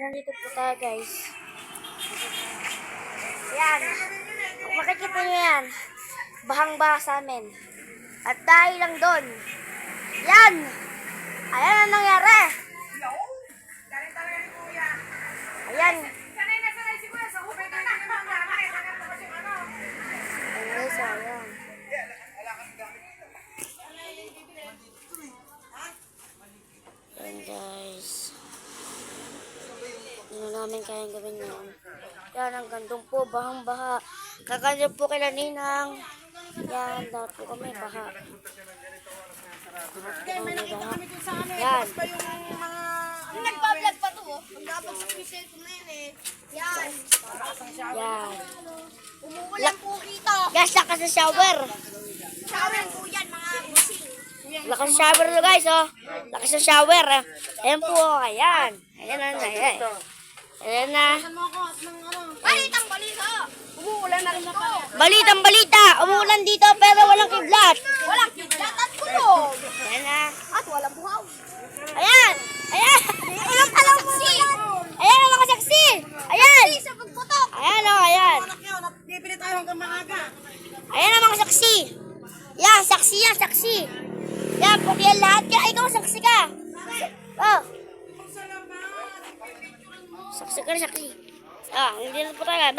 nandito po tayo guys. Yan. Kung makikita nyo yan, bahang-baha sa amin. At dahil lang doon, yan! Ayan ang nangyari. Ayan. Ayan, so ayan. Ayan guys. Hindi na namin kayang gawin yan. Yan, ang gandong po, bahang-baha. Kakanya po kila Ninang. Yan, lahat po kami, baha. Yan. Yung nagpa-vlog pa to, nagpapag sa cellphone ko na yun eh. Yan. Yan. Umuulan po dito. Guys, lakas sa shower. Shower po yan, mga busing. Lakas sa shower lo guys, oh. Lakas sa shower. Ayan po, ayan. Ayan na, ayan. Ayan na. Balitang balita. Umuulan na rin ako. Balitang balita. Umuulan dito pero walang kidlat. Walang kidlat at kulog. Ayan na. At walang buhaw. Ayan. Ayan. Ilang alam mo yan? Ayan ang mga saksi. Ayan. Sa pagputok. Ayan o, ayan. Bibili tayo hanggang maaga. Ayan ang mga saksi. Yan, saksi yan, saksi. Yan, pag yan lahat ka, ikaw saksi ka. Oh. Saksi ka na, saksi. Ah, hindi na po tayo.